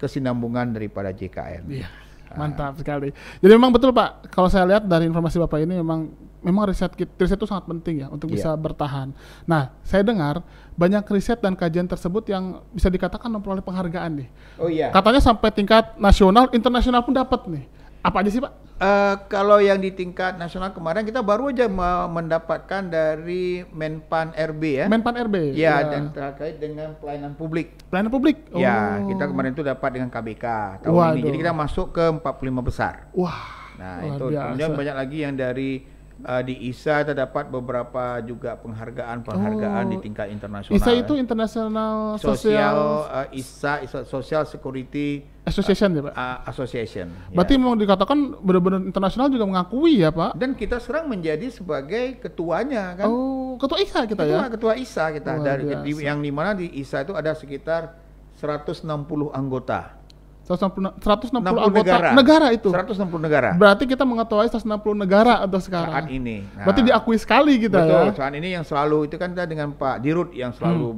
kesinambungan daripada JKN. Iya, mantap sekali. Jadi memang betul Pak, kalau saya lihat dari informasi Bapak ini memang riset itu sangat penting ya untuk bisa bertahan. Nah, saya dengar banyak riset dan kajian tersebut yang bisa dikatakan memperoleh penghargaan nih. Oh iya. Katanya sampai tingkat nasional, internasional pun dapat nih. Apa aja sih Pak? Kalau yang di tingkat nasional kemarin kita baru aja mendapatkan dari Menpan RB ya. Menpan RB. Ya, dan terkait dengan pelayanan publik. Pelayanan publik. Ya, kita kemarin itu dapat dengan KBK tahun ini. Jadi kita masuk ke 45 besar. Wah. Nah, luar itu biasa. kemudian banyak lagi yang dari di ISA kita dapat beberapa juga penghargaan di tingkat internasional. ISA itu International Social ISA Social Security Association ya Pak? Association. Berarti ya. mau dikatakan benar-benar internasional juga mengakui ya Pak? Dan kita sekarang menjadi sebagai ketuanya kan. Oh, ketua ISA kita ya? Ketua ISA kita. Luar Dari biasa. yang dimana di ISA itu ada sekitar 160 anggota. 160 60 anggota negara itu. 160 negara. Berarti kita mengetuai 160 negara untuk sekarang. Saat ini. Nah, berarti diakui sekali kita betul, ya. saat ini yang selalu itu kan kita dengan Pak Dirut yang selalu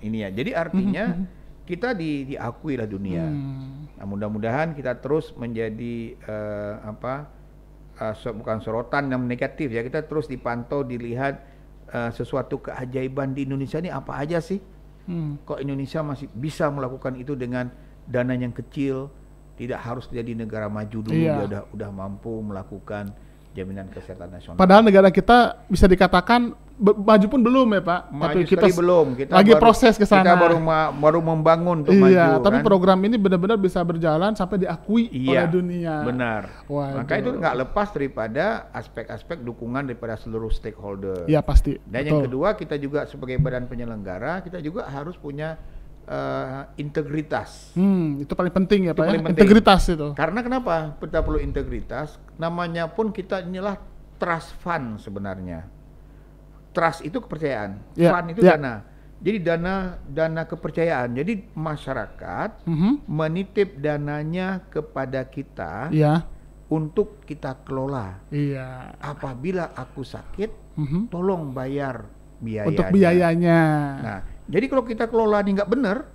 ini ya. Jadi artinya kita diakui lah dunia. Nah, mudah-mudahan kita terus menjadi bukan sorotan yang negatif ya. Kita terus dipantau, dilihat sesuatu keajaiban di Indonesia ini apa aja sih? Kok Indonesia masih bisa melakukan itu dengan dana yang kecil, tidak harus jadi negara maju dulu, dia udah mampu melakukan jaminan kesehatan nasional. Padahal negara kita bisa dikatakan maju pun belum ya Pak. Maju tapi kita belum. Kita lagi baru, proses ke sana. Kita baru membangun untuk maju. Iya, tapi kan? program ini benar-benar bisa berjalan sampai diakui oleh dunia. Benar. Waduh. Maka itu nggak lepas daripada aspek-aspek dukungan daripada seluruh stakeholder. Iya pasti. Dan yang kedua, kita juga sebagai badan penyelenggara, kita juga harus punya integritas. Itu paling penting ya Pak ya? Penting. Integritas itu. Karena kenapa kita perlu integritas? Namanya pun kita inilah trust fund sebenarnya. Trust itu kepercayaan, fund itu dana. Jadi dana kepercayaan. Jadi masyarakat menitip dananya kepada kita untuk kita kelola. Iya. Apabila aku sakit, tolong bayar biayanya. Untuk biayanya. Nah, jadi kalau kita kelola ini nggak benar,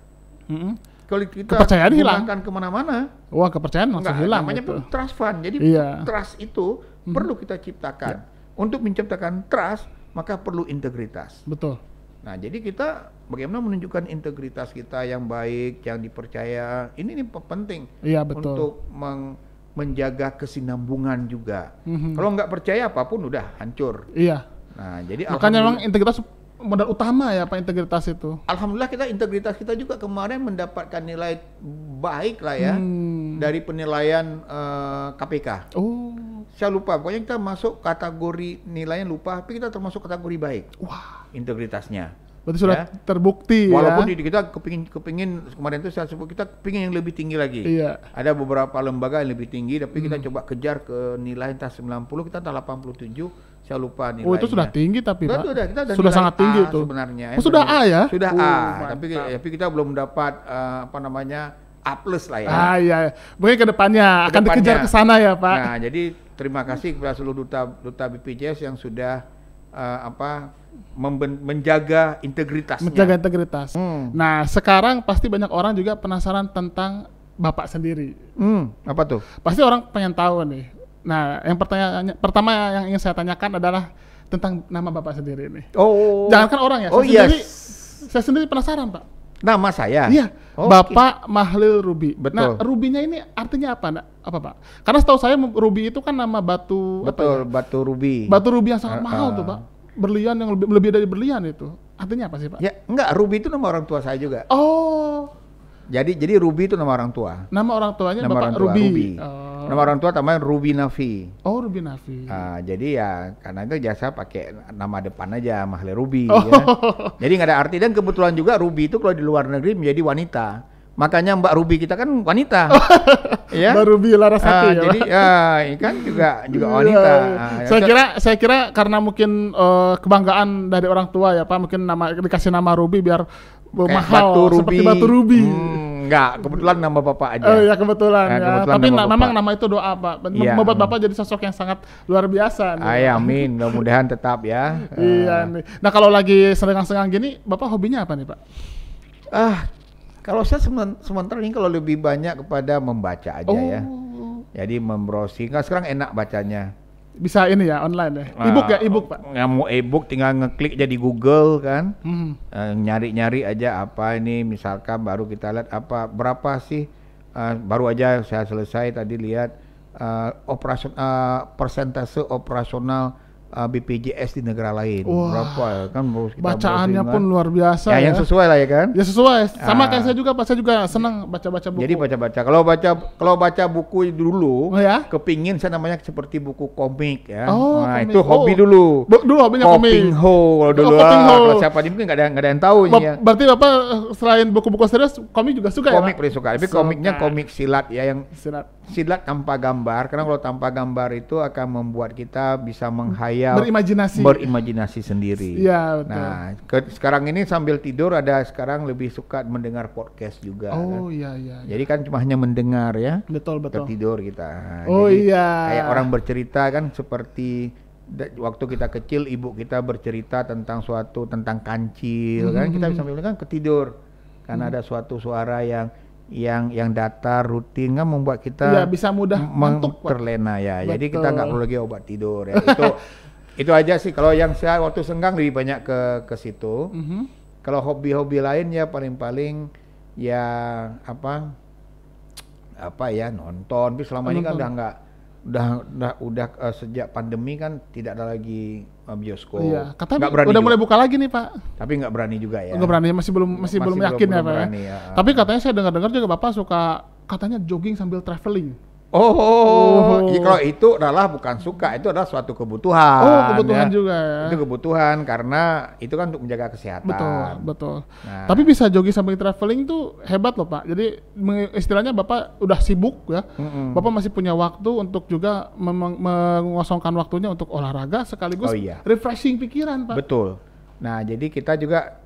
kalau kita kepercayaan hilang kemana-mana, wah kepercayaan langsung hilang. Namanya itu. pun trust fund. Jadi trust itu perlu kita ciptakan. Untuk menciptakan trust, maka perlu integritas. Betul. Nah, jadi kita bagaimana menunjukkan integritas kita yang baik, yang dipercaya. Ini penting. Iya betul. Untuk menjaga kesinambungan juga. Kalau nggak percaya apapun udah hancur. Iya. Nah, jadi makanya memang integritas modal utama ya Pak, integritas itu. Alhamdulillah integritas kita juga kemarin mendapatkan nilai baik lah ya dari penilaian KPK. Oh. Saya lupa, pokoknya kita masuk kategori nilainya lupa, tapi kita termasuk kategori baik. Wah, integritasnya. Berarti sudah terbukti. Walaupun ya? kita kepingin kemarin itu saya sebut kita kepingin yang lebih tinggi lagi. Iya. Ada beberapa lembaga yang lebih tinggi, tapi kita coba kejar ke nilai entah 90, kita entah 87. Saya lupa nilainya. Oh itu sudah tinggi tapi Pak. Kita sudah sangat tinggi itu sebenarnya. Oh sudah A ya? Sudah A, tapi kita belum dapat A+ lah ya. Iya. Mungkin kedepannya akan dikejar ke sana ya Pak. Nah jadi terima kasih kepada seluruh duta BPJS yang sudah menjaga integritasnya. Menjaga integritas. Nah sekarang pasti banyak orang juga penasaran tentang Bapak sendiri. Apa tuh? Pasti orang pengen tahu nih. Nah, yang pertama yang ingin saya tanyakan adalah tentang nama Bapak sendiri ini. Oh. Jangankan orang ya. Saya sendiri penasaran, Pak. Nama saya? Iya. Bapak Mahlil Ruby. Betul. Nah, Ruby-nya ini artinya apa, Pak? Karena setahu saya Ruby itu kan nama batu. Betul, batu ruby. Batu ruby yang sangat mahal tuh, Pak. Berlian yang lebih dari berlian itu. Artinya apa sih, Pak? Ya, enggak. Ruby itu nama orang tua saya juga. Oh. Jadi Ruby itu nama orang tua. Nama orang tuanya nama Bapak orang tua, Ruby. Nama orang tua namanya Ruby Nafi. Oh, Ruby Nafi. Jadi ya karena itu jasa pakai nama depan aja Mahlil Ruby. Ya. Jadi nggak ada arti, dan kebetulan juga Ruby itu kalau di luar negeri menjadi wanita. Makanya Mbak Ruby kita kan wanita. Ya. Mbak Ruby Larasati ya. Jadi ini kan juga wanita. Saya kira karena mungkin kebanggaan dari orang tua ya Pak, mungkin dikasih nama Ruby biar kayak mahal, seperti batu rubi. Enggak, kebetulan nama bapak aja. Oh ya kebetulan, Nah, ya. kebetulan Tapi nama memang bapak. nama itu doa Pak, Iya. membuat Bapak jadi sosok yang sangat luar biasa. nih. Amin, mudah-mudahan tetap ya. Iya nih. Nah kalau lagi senggang-senggang gini, Bapak hobinya apa nih Pak? Kalau saya sementara ini kalau lebih banyak kepada membaca aja ya. Jadi membrowsing, kan sekarang enak bacanya. Bisa ini ya online ya, e-book ya, e-book Pak. Yang mau e-book tinggal ngeklik aja di Google kan. Hmm. Nyari-nyari aja apa ini, misalkan baru kita lihat berapa sih, baru aja saya selesai tadi lihat persentase operasional BPJS di negara lain. Wah, berapa ya kan, kita bacaannya browsing, pun kan. luar biasa Ya, yang sesuai lah ya kan. Ya sesuai, sama kayak Ah. saya juga Pak, saya juga senang baca-baca buku. Jadi baca-baca. Kalau baca buku dulu, Oh ya? kepingin saya namanya seperti buku komik ya. Oh, Nah, komik. itu hobi Oh. dulu. Dulu hobinya komik. Koping Ho kalau dulu. Koping Ho. Kalau siapa di mungkin nggak ada yang tahu ini ya. Berarti Bapak selain buku-buku serius, komik juga suka ya Komik Pak? paling suka. Tapi Suka. komiknya komik silat ya, yang Silat. silat tanpa gambar. Karena kalau tanpa gambar itu akan membuat kita bisa menghayal, berimajinasi sendiri. Iya, betul. Nah, sekarang ini sambil tidur sekarang lebih suka mendengar podcast juga. Oh kan. iya. Jadi kan cuma hanya mendengar ya. Betul. Tertidur kita. Nah, Oh jadi iya. kayak orang bercerita kan, seperti waktu kita kecil ibu kita bercerita tentang tentang kancil kan, kita bisa bilang kan ketidur karena ada suatu suara yang datar rutin kan membuat kita Iya, bisa mudah ngantuk, Pak. terlena ya. Jadi Betul. kita nggak perlu lagi obat tidur ya. Itu aja sih kalau yang saya waktu senggang lebih banyak ke situ. Kalau hobi-hobi lain ya paling ya apa ya, nonton. Tapi selama ini kan udah sejak pandemi kan tidak ada lagi bioskop. Iya, katanya Nggak berani udah juga. mulai buka lagi nih Pak. Tapi nggak berani juga ya. Nggak berani, masih belum yakin ya Pak. berani, Ya. ya. Tapi katanya saya dengar juga Bapak suka katanya jogging sambil traveling. Ya, kalau itu adalah bukan suka, itu adalah suatu kebutuhan. Oh, kebutuhan ya. juga ya. Itu kebutuhan karena itu kan untuk menjaga kesehatan. Betul. Nah. Tapi bisa jogging sambil traveling tuh hebat loh Pak. Jadi istilahnya Bapak udah sibuk ya. Bapak masih punya waktu untuk juga mengosongkan waktunya untuk olahraga sekaligus refreshing pikiran Pak. Betul. Nah, jadi kita juga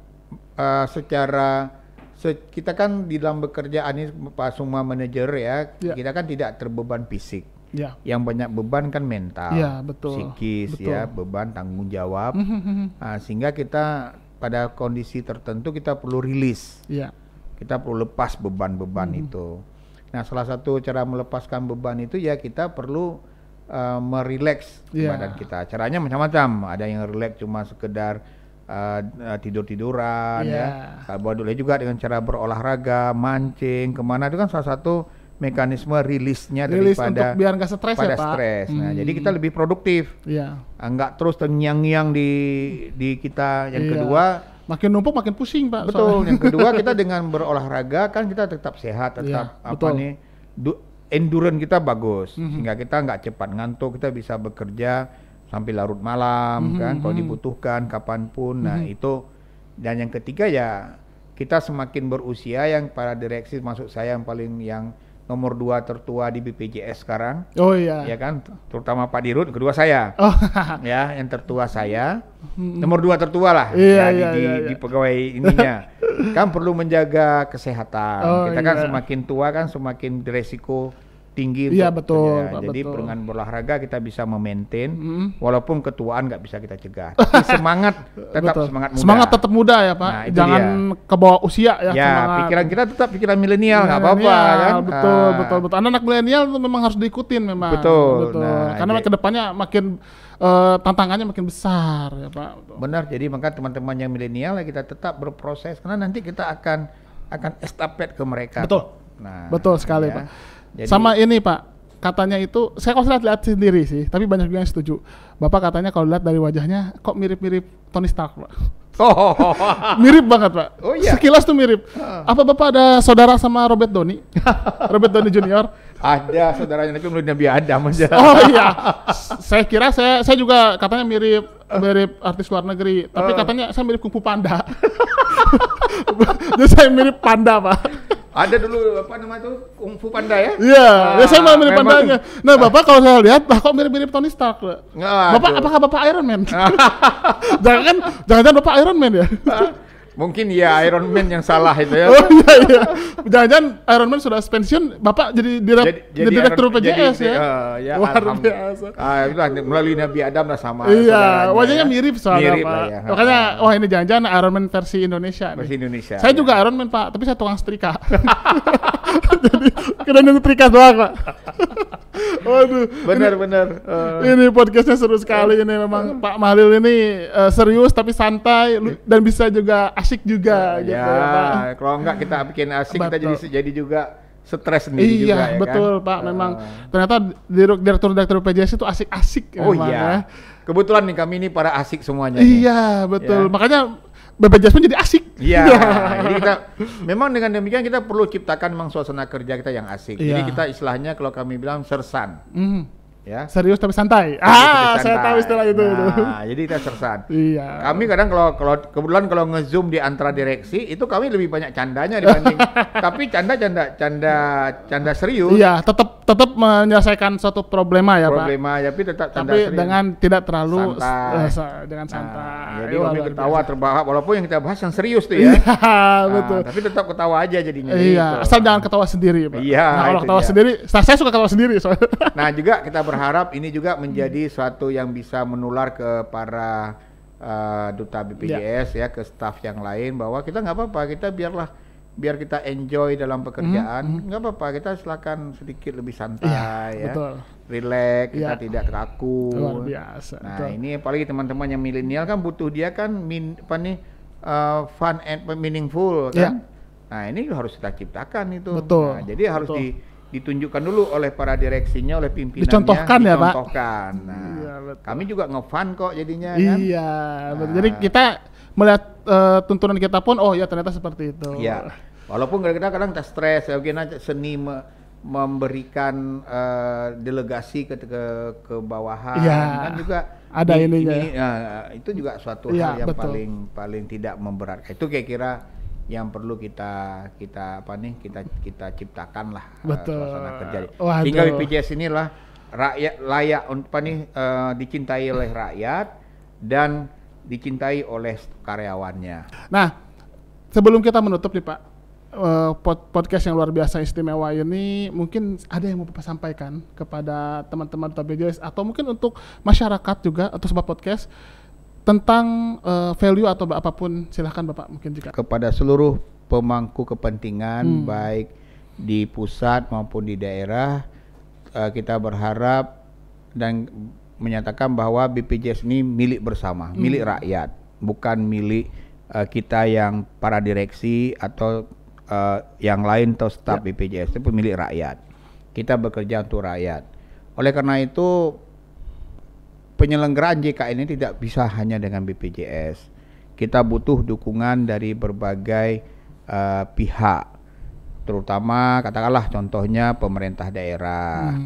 kita kan di dalam pekerjaan ini Pak semua manajer ya, kita kan tidak terbeban fisik. Ya. Yang banyak beban kan mental, psikis ya, beban tanggung jawab. Sehingga kita pada kondisi tertentu kita perlu rilis. Ya. Kita perlu lepas beban-beban itu. Nah, salah satu cara melepaskan beban itu ya kita perlu merileks badan kita. Caranya macam-macam. Ada yang rileks cuma sekedar tidur-tiduran ya. Boleh juga dengan cara berolahraga, mancing, kemana, itu kan salah satu mekanisme rilisnya daripada untuk biar nggak stres ya Pak. Stres. Nah, jadi kita lebih produktif. Iya. Enggak terus terngiang-ngiang di kita. Yang kedua, makin numpuk makin pusing Pak. betul. Yang kedua, kita dengan berolahraga kan kita tetap sehat, tetap endurance kita bagus, sehingga kita nggak cepat ngantuk, kita bisa bekerja sampai larut malam kan, kalau dibutuhkan kapanpun. Nah itu, dan yang ketiga ya kita semakin berusia, yang para direksi masuk saya yang nomor 2 tertua di BPJS sekarang. Oh iya. Ya kan, terutama Pak Dirut, kedua saya. Oh. Ya, yang tertua saya, nomor 2 tertua lah. Iya, di pegawai ininya. Kan perlu menjaga kesehatan. Kita kan semakin tua kan semakin beresiko tinggi. Iya betul. Pak, jadi betul. dengan berolahraga kita bisa memaintain, walaupun ketuaan nggak bisa kita cegah. Tapi semangat tetap semangat muda. Semangat tetap muda ya Pak. Nah, jangan ke bawah usia ya. Ya, semangat. pikiran kita tetap pikiran milenial, nggak apa-apa kan. Betul. Anak-anak milenial itu memang harus diikutin memang. Betul. Nah, karena kedepannya makin tantangannya makin besar ya Pak. Betul. Benar. Jadi maka teman-teman yang milenial ya kita tetap berproses, karena nanti kita akan estafet ke mereka. Betul. Nah, betul sekali ya. Pak. Jadi, sama ini Pak, katanya itu saya kalau lihat sendiri sih, tapi banyak juga yang setuju. Bapak katanya kalau lihat dari wajahnya kok mirip-mirip Tony Stark Pak. Mirip banget Pak. Oh iya. Sekilas tuh mirip. Apa Bapak ada saudara sama Robert Downey? Robert Downey Junior? Ada saudaranya, tapi menurut Nabi Adam aja. Oh iya. Saya kira saya juga katanya mirip artis luar negeri, tapi katanya saya mirip Kung Fu Panda. Jadi saya mirip panda Pak. Ada dulu apa nama itu Kung Fu Panda ya? Iya, saya malah mirip pandanya. Nah, Bapak kalau saya lihat, kok mirip-mirip Tony Stark, Pak? Bapak, apakah Bapak Iron Man? Jangan Bapak Iron Man ya? Mungkin ya Iron Man yang salah itu ya. Oh iya. Jangan-jangan Iron Man sudah pensiun, Bapak jadi direktur PJS ya? Ya Luar biasa. Itulah melalui Nabi Adam lah sama. Iya, wajahnya mirip soalnya mirip Pak. lah ya. Makanya, wah ini jangan-jangan Iron Man versi Indonesia. Versi Indonesia. Saya juga Iron Man Pak, tapi saya tukang setrika. Jadi kena nyetrika doang Pak. Waduh. Benar-benar. Ini podcastnya seru sekali ini memang Pak Mahlil ini serius tapi santai dan bisa juga asik juga gitu ya Pak. Kalau enggak kita bikin asik Betul. kita jadi juga stres sendiri juga Iya ya betul kan? Pak, memang ternyata direktur PJS itu asik-asik. Oh memang, iya. ya. Kebetulan nih kami ini para asik semuanya. Iya betul, Ya. makanya BPJS pun jadi asik. Iya, jadi kita memang dengan demikian kita perlu ciptakan memang suasana kerja kita yang asik. Jadi Iya. kita istilahnya kalau kami bilang sersan, ya. Serius tapi santai. Tapi Saya santai. tahu istilah itu. Nah, jadi kita sersan. Iya. Kami kadang kalau kebetulan kalau nge-zoom di antara direksi itu kami lebih banyak candanya dibanding tapi canda serius. Iya, tetap menyelesaikan suatu problema ya Pak. Problema tapi tetap canda Tapi serius. dengan tidak terlalu Santai. dengan santai. Jadi Wah, kami luar ketawa biasa. terbahak walaupun yang kita bahas yang serius tuh ya. Iya, betul. Tapi tetap ketawa aja jadinya. Iya, gitu. asal jangan ketawa sendiri, Pak. Iya, Nah, kalau itu ketawa dia. sendiri, saya suka ketawa sendiri soalnya. Nah juga kita berharap ini juga menjadi suatu yang bisa menular ke para duta BPJS ya, ke staf yang lain bahwa kita nggak apa-apa, kita biar kita enjoy dalam pekerjaan, nggak apa-apa, kita silakan sedikit lebih santai ya, betul. relax, kita Iya. tidak kaku. Luar biasa. Nah betul. ini apalagi teman-teman yang milenial kan butuh dia kan fun and meaningful kan. Iya. Nah ini harus kita ciptakan itu. Betul, Nah, jadi harus betul. ditunjukkan dulu oleh para direksinya, oleh pimpinannya. Dicontohkan ya, Pak. Dicontohkan. Nah, Iya, betul. kami juga nge-fun kok jadinya kan. Iya, betul. Nah. Jadi kita melihat tuntunan kita pun, oh ya ternyata seperti itu. Iya. Walaupun kadang-kadang kita stres, ya bagaimana seni memberikan delegasi ke bawahan Iya, kan juga ada ininya. itu juga suatu Iya, hal yang betul. paling tidak memberatkan. Itu kira-kira yang perlu kita ciptakan lah Betul. suasana kerja. Waduh. Sehingga BPJS inilah rakyat layak dicintai oleh rakyat dan dicintai oleh karyawannya. Nah, sebelum kita menutup nih Pak, podcast yang luar biasa istimewa ini, mungkin ada yang mau Bapak sampaikan kepada teman-teman Duta BPJS atau mungkin untuk masyarakat juga atau sobat podcast tentang value atau apapun, silahkan Bapak mungkin juga. Kepada seluruh pemangku kepentingan baik di pusat maupun di daerah, kita berharap dan menyatakan bahwa BPJS ini milik bersama, milik rakyat, bukan milik kita yang para direksi atau yang lain atau staf BPJS, itu milik rakyat. Kita bekerja untuk rakyat. Oleh karena itu penyelenggaraan JKN ini tidak bisa hanya dengan BPJS. Kita butuh dukungan dari berbagai pihak, terutama katakanlah contohnya pemerintah daerah.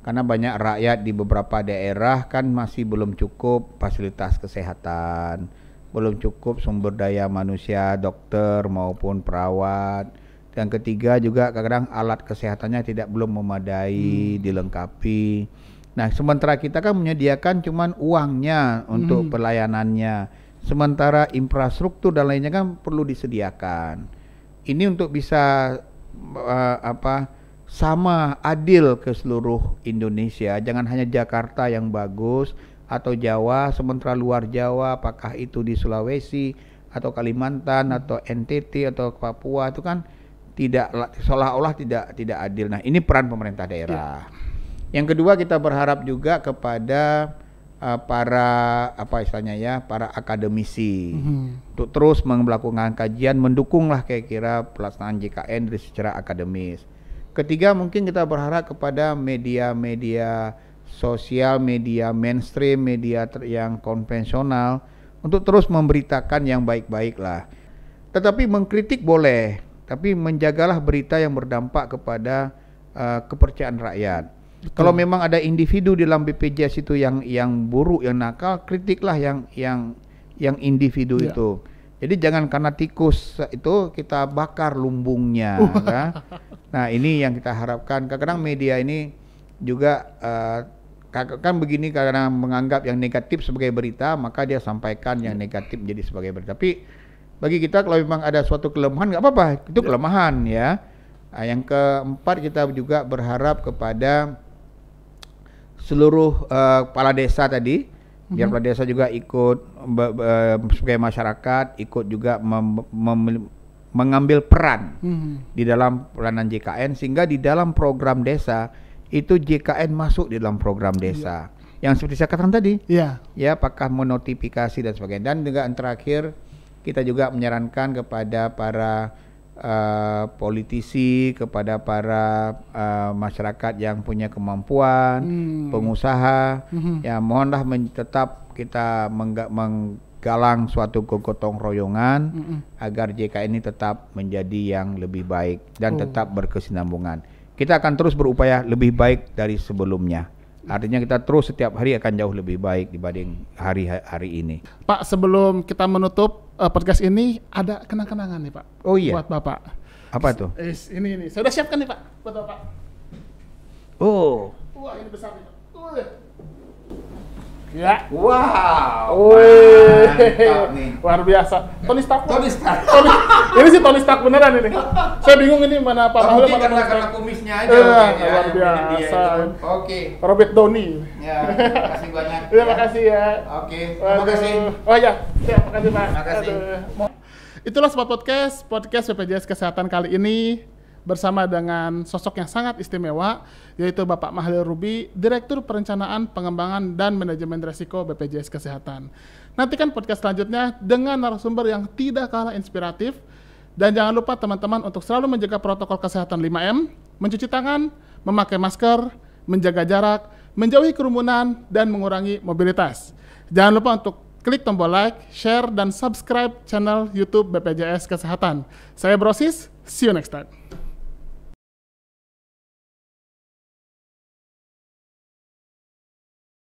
Karena banyak rakyat di beberapa daerah kan masih belum cukup fasilitas kesehatan, belum cukup sumber daya manusia, dokter maupun perawat. Dan ketiga juga kadang alat kesehatannya belum memadai, dilengkapi. Nah, sementara kita kan menyediakan cuman uangnya untuk pelayanannya. Sementara infrastruktur dan lainnya kan perlu disediakan. Ini untuk bisa sama adil ke seluruh Indonesia. Jangan hanya Jakarta yang bagus atau Jawa, sementara luar Jawa, apakah itu di Sulawesi atau Kalimantan atau NTT atau Papua, itu kan seolah-olah tidak adil. Nah, ini peran pemerintah daerah. Yang kedua, kita berharap juga kepada para akademisi untuk terus melakukan kajian, mendukunglah kira-kira pelaksanaan JKN dari secara akademis. Ketiga, mungkin kita berharap kepada media-media sosial, media mainstream, media yang konvensional untuk terus memberitakan yang baik-baik lah. Tetapi mengkritik boleh, tapi menjagalah berita yang berdampak kepada kepercayaan rakyat. Betul. Kalau memang ada individu di dalam BPJS itu yang buruk, yang nakal, kritiklah yang individu itu. Jadi jangan karena tikus itu kita bakar lumbungnya. Kan? Nah, ini yang kita harapkan. Kadang-kadang media ini juga kan begini, karena menganggap yang negatif sebagai berita, maka dia sampaikan yang negatif menjadi sebagai berita. Tapi bagi kita kalau memang ada suatu kelemahan nggak apa-apa, itu kelemahan ya. Nah, yang keempat kita juga berharap kepada seluruh kepala desa tadi, biar kepala desa juga ikut sebagai masyarakat, ikut juga mengambil peran di dalam peranan JKN, sehingga di dalam program desa itu JKN masuk di dalam program desa. Yang seperti saya katakan tadi, ya apakah menotifikasi dan sebagainya. Dan juga yang terakhir kita juga menyarankan kepada para politisi, kepada para masyarakat yang punya kemampuan, pengusaha, ya mohonlah tetap kita menggalang suatu gotong royongan agar JKN ini tetap menjadi yang lebih baik dan tetap berkesinambungan. Kita akan terus berupaya lebih baik dari sebelumnya. Artinya kita terus setiap hari akan jauh lebih baik dibanding hari-hari ini. Pak, sebelum kita menutup podcast ini, ada kenang-kenangan nih Pak. Oh iya. Buat Bapak. Apa tuh? Ini. Saya udah siapkan nih Pak, buat Bapak. Oh. Wah, ini besar nih Pak. Ya. Wow. Mantap nih. Luar biasa. Tony Stark. Stark. Ini sih Tony Stark beneran ini. Saya bingung ini mana Pak Mahlul, mana karena kumisnya aja. Luar biasa. Oke. Robert Downey. Ya, terima kasih banyak. Terima kasih ya. Oke. Terima kasih. Oh ya, terima kasih Pak. Terima kasih. Itulah Spot podcast BPJS Kesehatan kali ini bersama dengan sosok yang sangat istimewa, yaitu Bapak Mahlil Ruby, Direktur Perencanaan, Pengembangan, dan Manajemen Resiko BPJS Kesehatan. Nantikan podcast selanjutnya dengan narasumber yang tidak kalah inspiratif. Dan jangan lupa teman-teman untuk selalu menjaga protokol kesehatan 5M, mencuci tangan, memakai masker, menjaga jarak, menjauhi kerumunan, dan mengurangi mobilitas. Jangan lupa untuk klik tombol like, share, dan subscribe channel YouTube BPJS Kesehatan. Saya Brosis, see you next time.